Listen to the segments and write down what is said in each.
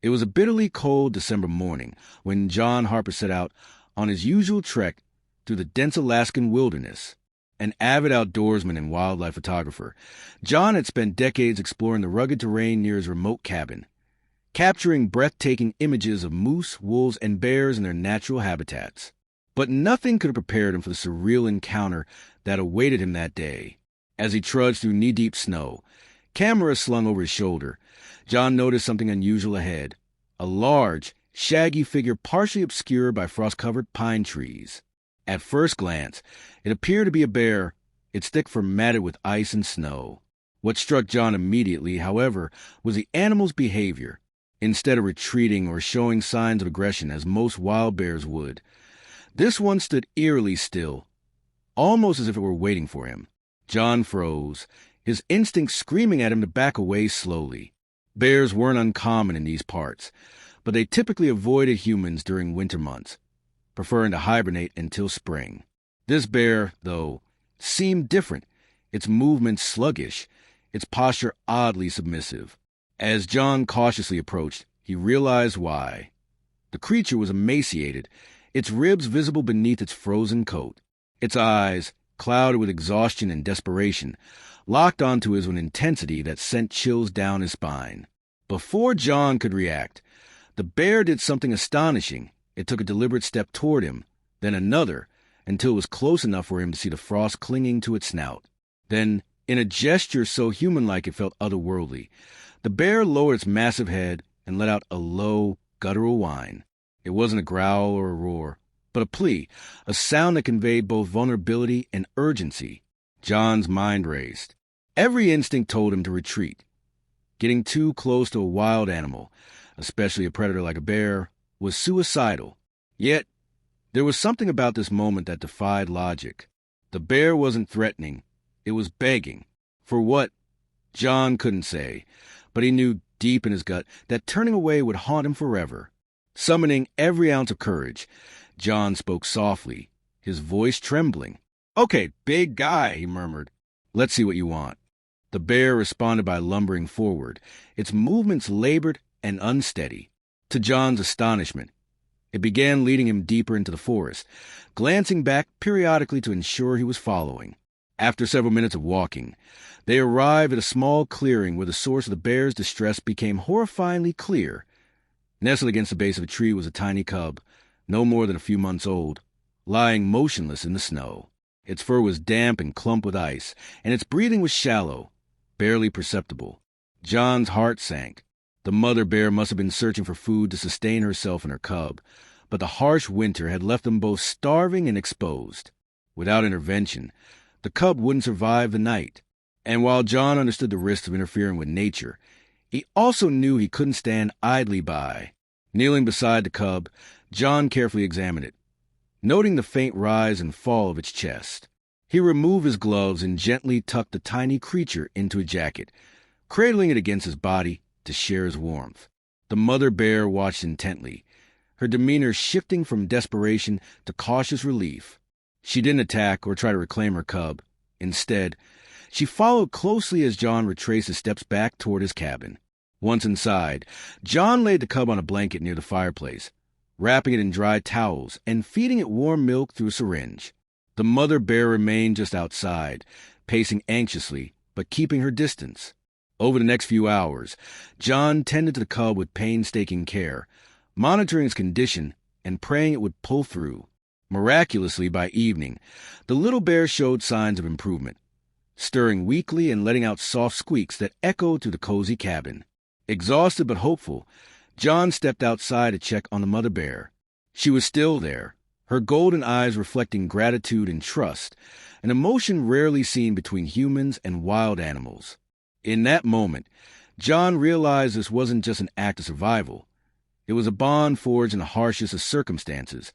It was a bitterly cold December morning when John Harper set out on his usual trek through the dense Alaskan wilderness. An avid outdoorsman and wildlife photographer, John had spent decades exploring the rugged terrain near his remote cabin, capturing breathtaking images of moose, wolves, and bears in their natural habitats. But nothing could have prepared him for the surreal encounter that awaited him that day. As he trudged through knee-deep snow, camera slung over his shoulder, John noticed something unusual ahead. A large, shaggy figure partially obscured by frost-covered pine trees. At first glance, it appeared to be a bear, its thick fur matted with ice and snow. What struck John immediately, however, was the animal's behavior. Instead of retreating or showing signs of aggression as most wild bears would, this one stood eerily still, almost as if it were waiting for him. John froze, his instincts screaming at him to back away slowly. Bears weren't uncommon in these parts, but they typically avoided humans during winter months, preferring to hibernate until spring. This bear, though, seemed different, its movements sluggish, its posture oddly submissive. As John cautiously approached, he realized why. The creature was emaciated, its ribs visible beneath its frozen coat. Its eyes, clouded with exhaustion and desperation, locked onto his with an intensity that sent chills down his spine. Before John could react, the bear did something astonishing. It took a deliberate step toward him, then another, until it was close enough for him to see the frost clinging to its snout. Then, in a gesture so human-like it felt otherworldly, the bear lowered its massive head and let out a low, guttural whine. It wasn't a growl or a roar, but a plea, a sound that conveyed both vulnerability and urgency. John's mind raced. Every instinct told him to retreat. Getting too close to a wild animal, especially a predator like a bear, was suicidal. Yet, there was something about this moment that defied logic. The bear wasn't threatening. It was begging. For what? John couldn't say, but he knew deep in his gut that turning away would haunt him forever. Summoning every ounce of courage, John spoke softly, his voice trembling. "Okay, big guy," he murmured. "Let's see what you want." The bear responded by lumbering forward, its movements labored and unsteady. To John's astonishment, it began leading him deeper into the forest, glancing back periodically to ensure he was following. After several minutes of walking, they arrived at a small clearing where the source of the bear's distress became horrifyingly clear. Nestled against the base of a tree was a tiny cub, no more than a few months old, lying motionless in the snow. Its fur was damp and clumped with ice, and its breathing was shallow, barely perceptible. John's heart sank. The mother bear must have been searching for food to sustain herself and her cub, but the harsh winter had left them both starving and exposed. Without intervention, the cub wouldn't survive the night. And while John understood the risks of interfering with nature, he also knew he couldn't stand idly by. Kneeling beside the cub, John carefully examined it, noting the faint rise and fall of its chest. He removed his gloves and gently tucked the tiny creature into a jacket, cradling it against his body to share his warmth. The mother bear watched intently, her demeanor shifting from desperation to cautious relief. She didn't attack or try to reclaim her cub. Instead, she followed closely as John retraced his steps back toward his cabin. Once inside, John laid the cub on a blanket near the fireplace, wrapping it in dry towels and feeding it warm milk through a syringe. The mother bear remained just outside, pacing anxiously, but keeping her distance. Over the next few hours, John tended to the cub with painstaking care, monitoring its condition and praying it would pull through. Miraculously, by evening, the little bear showed signs of improvement, stirring weakly and letting out soft squeaks that echoed through the cozy cabin. Exhausted but hopeful, John stepped outside to check on the mother bear. She was still there, her golden eyes reflecting gratitude and trust, an emotion rarely seen between humans and wild animals. In that moment, John realized this wasn't just an act of survival. It was a bond forged in the harshest of circumstances,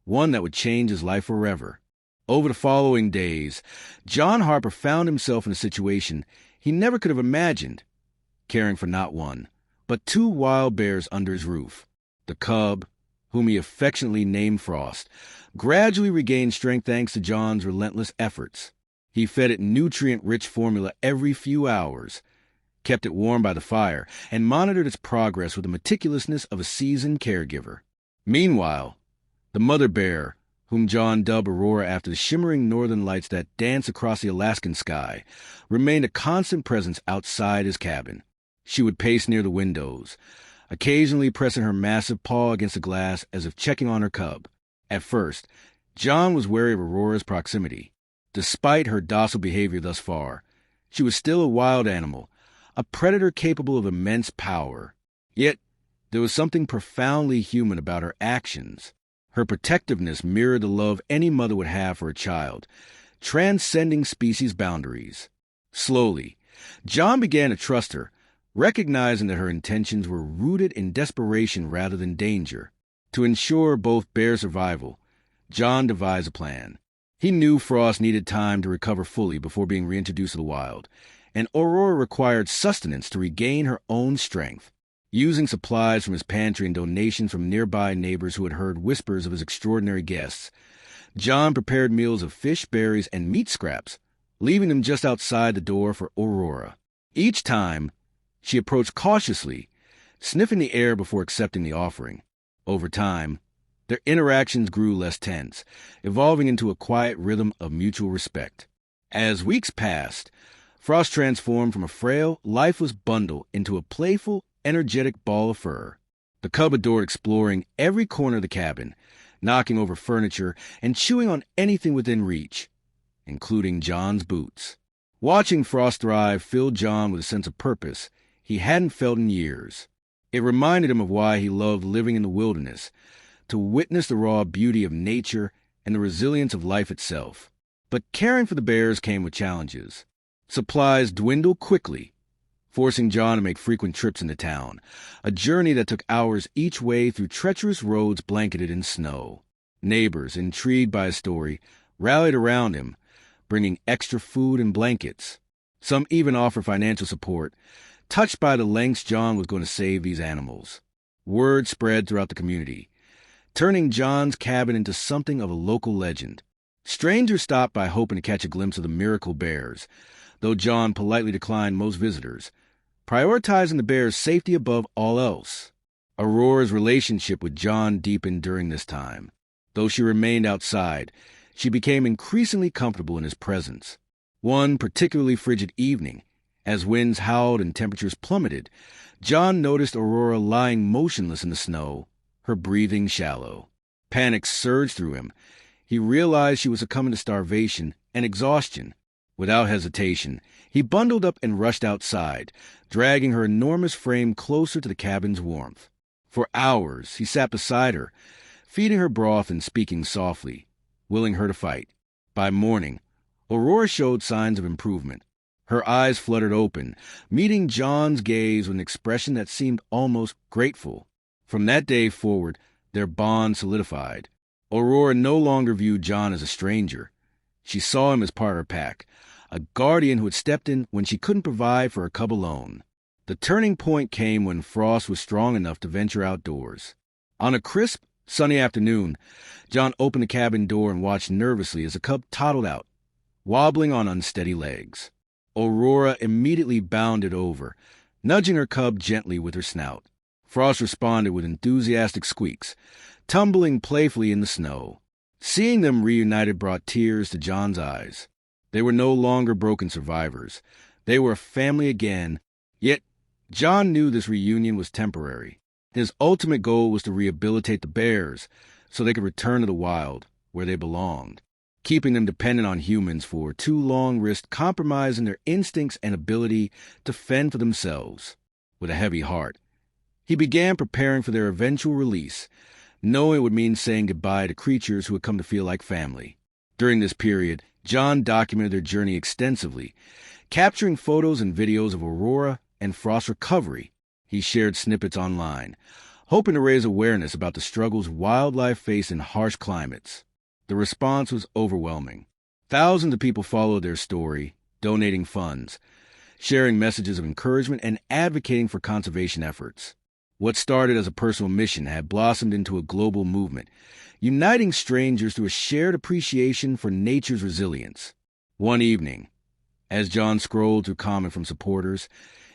one that would change his life forever. Over the following days, John Harper found himself in a situation he never could have imagined, caring for not one, but two wild bears under his roof. The cub, whom he affectionately named Frost, gradually regained strength thanks to John's relentless efforts. He fed it nutrient-rich formula every few hours, kept it warm by the fire, and monitored its progress with the meticulousness of a seasoned caregiver. Meanwhile, the mother bear, whom John dubbed Aurora after the shimmering northern lights that dance across the Alaskan sky, remained a constant presence outside his cabin. She would pace near the windows, occasionally pressing her massive paw against the glass as if checking on her cub. At first, John was wary of Aurora's proximity. Despite her docile behavior thus far, she was still a wild animal, a predator capable of immense power. Yet, there was something profoundly human about her actions. Her protectiveness mirrored the love any mother would have for a child, transcending species boundaries. Slowly, John began to trust her, recognizing that her intentions were rooted in desperation rather than danger. To ensure both bear survival, John devised a plan. He knew Frost needed time to recover fully before being reintroduced to the wild, and Aurora required sustenance to regain her own strength. Using supplies from his pantry and donations from nearby neighbors who had heard whispers of his extraordinary guests, John prepared meals of fish, berries, and meat scraps, leaving them just outside the door for Aurora. Each time, she approached cautiously, sniffing the air before accepting the offering. Over time, their interactions grew less tense, evolving into a quiet rhythm of mutual respect. As weeks passed, Frost transformed from a frail, lifeless bundle into a playful, energetic ball of fur. The cub adored exploring every corner of the cabin, knocking over furniture and chewing on anything within reach, including John's boots. Watching Frost thrive filled John with a sense of purpose he hadn't felt in years. It reminded him of why he loved living in the wilderness, to witness the raw beauty of nature and the resilience of life itself. But caring for the bears came with challenges. Supplies dwindled quickly, forcing John to make frequent trips into town, a journey that took hours each way through treacherous roads blanketed in snow. Neighbors, intrigued by his story, rallied around him, bringing extra food and blankets. Some even offered financial support, touched by the lengths John was going to save these animals. Word spread throughout the community, turning John's cabin into something of a local legend. Strangers stopped by hoping to catch a glimpse of the miracle bears, though John politely declined most visitors, prioritizing the bear's safety above all else. Aurora's relationship with John deepened during this time. Though she remained outside, she became increasingly comfortable in his presence. One particularly frigid evening, as winds howled and temperatures plummeted, John noticed Aurora lying motionless in the snow, her breathing shallow. Panic surged through him. He realized she was succumbing to starvation and exhaustion. Without hesitation, he bundled up and rushed outside, dragging her enormous frame closer to the cabin's warmth. For hours, he sat beside her, feeding her broth and speaking softly, willing her to fight. By morning, Aurora showed signs of improvement. Her eyes fluttered open, meeting John's gaze with an expression that seemed almost grateful. From that day forward, their bond solidified. Aurora no longer viewed John as a stranger. She saw him as part of her pack, a guardian who had stepped in when she couldn't provide for her cub alone. The turning point came when Frost was strong enough to venture outdoors. On a crisp, sunny afternoon, John opened the cabin door and watched nervously as the cub toddled out, wobbling on unsteady legs. Aurora immediately bounded over, nudging her cub gently with her snout. Frost responded with enthusiastic squeaks, tumbling playfully in the snow. Seeing them reunited brought tears to John's eyes. They were no longer broken survivors. They were a family again, yet John knew this reunion was temporary. His ultimate goal was to rehabilitate the bears so they could return to the wild, where they belonged. Keeping them dependent on humans for too long risked compromising their instincts and ability to fend for themselves. With a heavy heart, he began preparing for their eventual release, knowing it would mean saying goodbye to creatures who had come to feel like family. During this period, John documented their journey extensively, capturing photos and videos of Aurora and Frost's recovery. He shared snippets online, hoping to raise awareness about the struggles wildlife face in harsh climates. The response was overwhelming. Thousands of people followed their story, donating funds, sharing messages of encouragement, and advocating for conservation efforts. What started as a personal mission had blossomed into a global movement, uniting strangers through a shared appreciation for nature's resilience. One evening, as John scrolled through comments from supporters,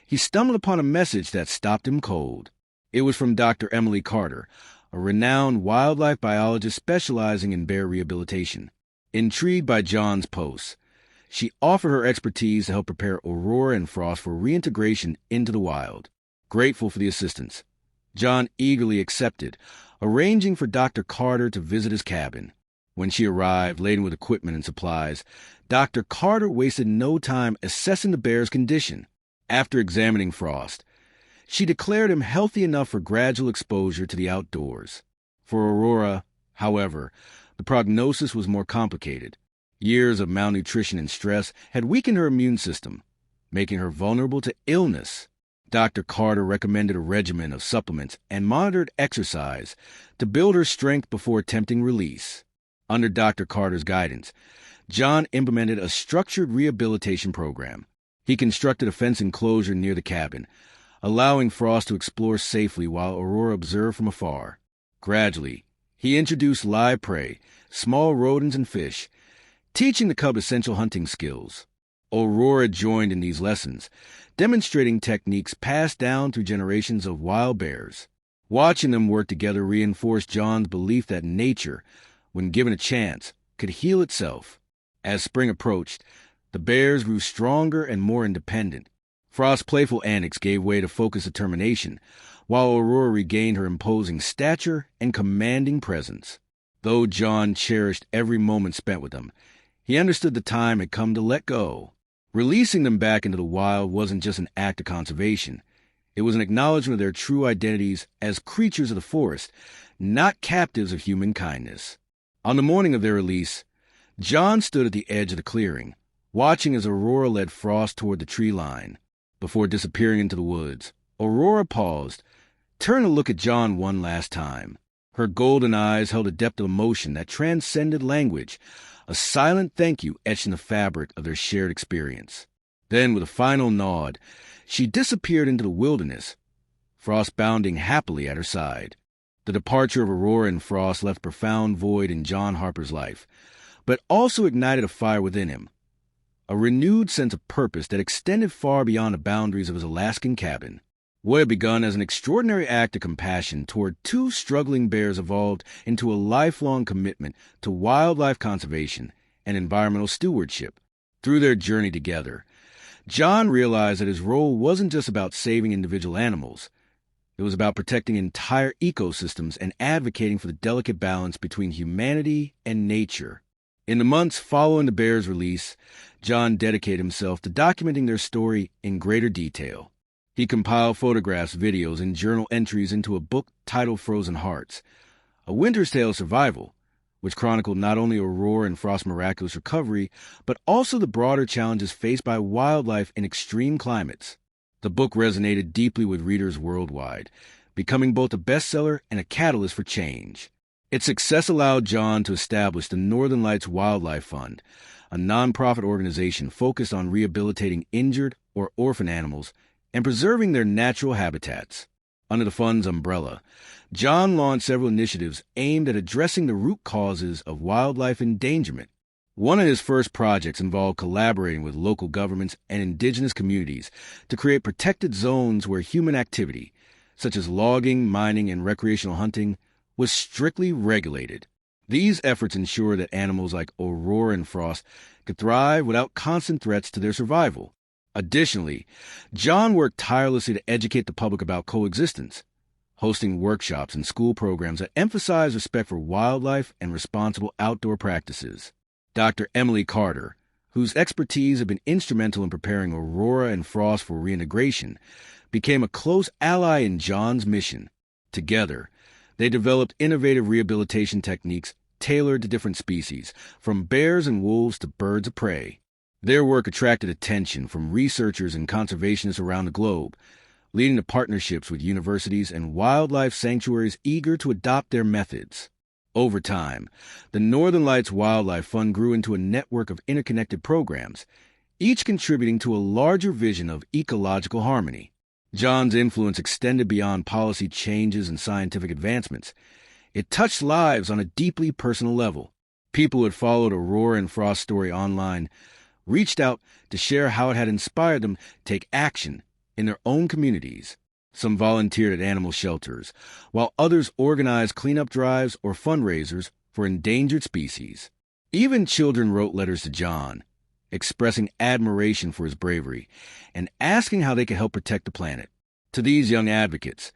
he stumbled upon a message that stopped him cold. It was from Dr. Emily Carter, a renowned wildlife biologist specializing in bear rehabilitation. Intrigued by John's posts, she offered her expertise to help prepare Aurora and Frost for reintegration into the wild. Grateful for the assistance, John eagerly accepted, arranging for Dr. Carter to visit his cabin. When she arrived, laden with equipment and supplies, Dr. Carter wasted no time assessing the bear's condition. After examining Frost, she declared him healthy enough for gradual exposure to the outdoors. For Aurora, however, the prognosis was more complicated. Years of malnutrition and stress had weakened her immune system, making her vulnerable to illness. Dr. Carter recommended a regimen of supplements and monitored exercise to build her strength before attempting release. Under Dr. Carter's guidance, John implemented a structured rehabilitation program. He constructed a fence enclosure near the cabin, allowing Frost to explore safely while Aurora observed from afar. Gradually, he introduced live prey, small rodents and fish, teaching the cub essential hunting skills. Aurora joined in these lessons, demonstrating techniques passed down through generations of wild bears. Watching them work together reinforced John's belief that nature, when given a chance, could heal itself. As spring approached, the bears grew stronger and more independent. Frost's playful antics gave way to focused determination, while Aurora regained her imposing stature and commanding presence. Though John cherished every moment spent with them, he understood the time had come to let go. Releasing them back into the wild wasn't just an act of conservation. It was an acknowledgement of their true identities as creatures of the forest, not captives of human kindness. On the morning of their release, John stood at the edge of the clearing, watching as Aurora led Frost toward the tree line. Before disappearing into the woods, Aurora paused, turned to look at John one last time. Her golden eyes held a depth of emotion that transcended language, a silent thank you etched in the fabric of their shared experience. Then, with a final nod, she disappeared into the wilderness, Frost bounding happily at her side. The departure of Aurora and Frost left a profound void in John Harper's life, but also ignited a fire within him, a renewed sense of purpose that extended far beyond the boundaries of his Alaskan cabin. What had begun as an extraordinary act of compassion toward two struggling bears evolved into a lifelong commitment to wildlife conservation and environmental stewardship. Through their journey together, John realized that his role wasn't just about saving individual animals. It was about protecting entire ecosystems and advocating for the delicate balance between humanity and nature. In the months following the bears' release, John dedicated himself to documenting their story in greater detail. He compiled photographs, videos, and journal entries into a book titled Frozen Hearts, A Winter's Tale of Survival, which chronicled not only Aurora and Frost's miraculous recovery, but also the broader challenges faced by wildlife in extreme climates. The book resonated deeply with readers worldwide, becoming both a bestseller and a catalyst for change. Its success allowed John to establish the Northern Lights Wildlife Fund, a nonprofit organization focused on rehabilitating injured or orphan animals and preserving their natural habitats. Under the fund's umbrella, John launched several initiatives aimed at addressing the root causes of wildlife endangerment. One of his first projects involved collaborating with local governments and indigenous communities to create protected zones where human activity, such as logging, mining, and recreational hunting, was strictly regulated. These efforts ensured that animals like Aurora and Frost could thrive without constant threats to their survival. Additionally, John worked tirelessly to educate the public about coexistence, hosting workshops and school programs that emphasize respect for wildlife and responsible outdoor practices. Dr. Emily Carter, whose expertise had been instrumental in preparing Aurora and Frost for reintegration, became a close ally in John's mission. Together, they developed innovative rehabilitation techniques tailored to different species, from bears and wolves to birds of prey. Their work attracted attention from researchers and conservationists around the globe, leading to partnerships with universities and wildlife sanctuaries eager to adopt their methods. Over time, the Northern Lights Wildlife Fund grew into a network of interconnected programs, each contributing to a larger vision of ecological harmony. John's influence extended beyond policy changes and scientific advancements. It touched lives on a deeply personal level. People who had followed Aurora and Frost's story online reached out to share how it had inspired them to take action in their own communities. Some volunteered at animal shelters, while others organized cleanup drives or fundraisers for endangered species. Even children wrote letters to John, expressing admiration for his bravery and asking how they could help protect the planet. To these young advocates,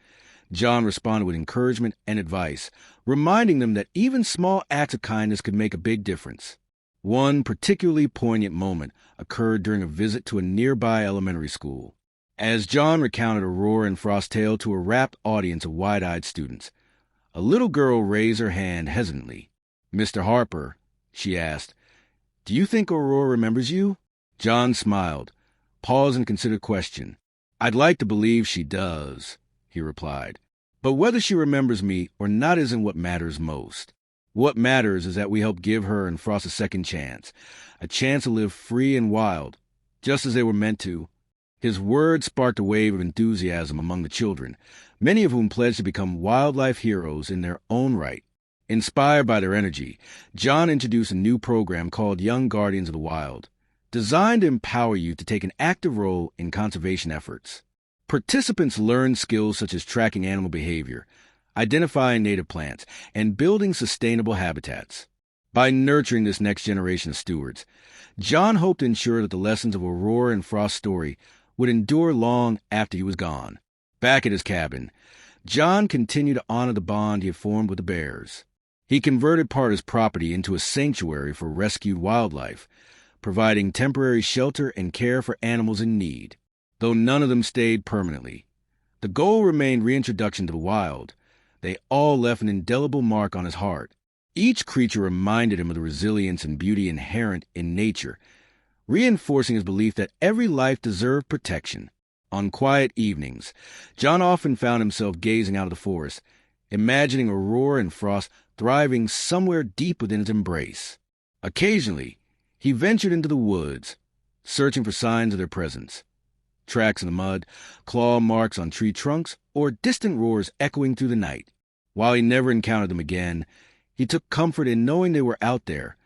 John responded with encouragement and advice, reminding them that even small acts of kindness could make a big difference. One particularly poignant moment occurred during a visit to a nearby elementary school. As John recounted Aurora and Frost's tale to a rapt audience of wide-eyed students, a little girl raised her hand hesitantly. "Mr. Harper," she asked, "do you think Aurora remembers you?" John smiled, paused and considered the question. "I'd like to believe she does," he replied. "But whether she remembers me or not isn't what matters most. What matters is that we help give her and Frost a second chance, a chance to live free and wild, just as they were meant to." His words sparked a wave of enthusiasm among the children, many of whom pledged to become wildlife heroes in their own right. Inspired by their energy, John introduced a new program called Young Guardians of the Wild, designed to empower youth to take an active role in conservation efforts. Participants learned skills such as tracking animal behavior, identifying native plants, and building sustainable habitats. By nurturing this next generation of stewards, John hoped to ensure that the lessons of Aurora and Frost's story would endure long after he was gone. Back at his cabin, John continued to honor the bond he had formed with the bears. He converted part of his property into a sanctuary for rescued wildlife, providing temporary shelter and care for animals in need. Though none of them stayed permanently, the goal remained reintroduction to the wild. They all left an indelible mark on his heart. Each creature reminded him of the resilience and beauty inherent in nature, reinforcing his belief that every life deserved protection. On quiet evenings, John often found himself gazing out of the forest, imagining Aurora and Frost thriving somewhere deep within his embrace. Occasionally, he ventured into the woods, searching for signs of their presence. Tracks in the mud, claw marks on tree trunks, or distant roars echoing through the night. While he never encountered them again, he took comfort in knowing they were out there,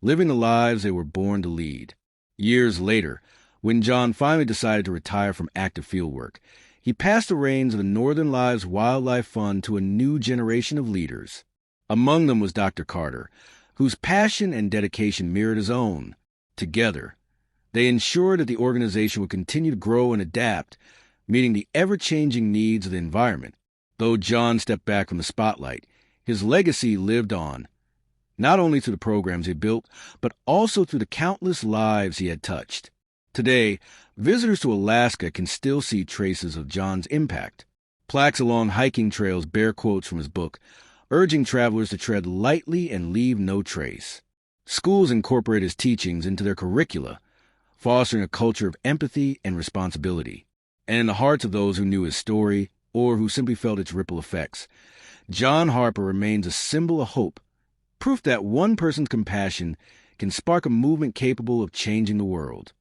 living the lives they were born to lead. Years later, when John finally decided to retire from active fieldwork, he passed the reins of the Northern Lives Wildlife Fund to a new generation of leaders. Among them was Dr. Carter, whose passion and dedication mirrored his own. Together, they ensured that the organization would continue to grow and adapt, meeting the ever-changing needs of the environment. Though John stepped back from the spotlight, his legacy lived on, not only through the programs he built, but also through the countless lives he had touched. Today, visitors to Alaska can still see traces of John's impact. Plaques along hiking trails bear quotes from his book, urging travelers to tread lightly and leave no trace. Schools incorporate his teachings into their curricula, fostering a culture of empathy and responsibility. And in the hearts of those who knew his story, or who simply felt its ripple effects, John Harper remains a symbol of hope, proof that one person's compassion can spark a movement capable of changing the world.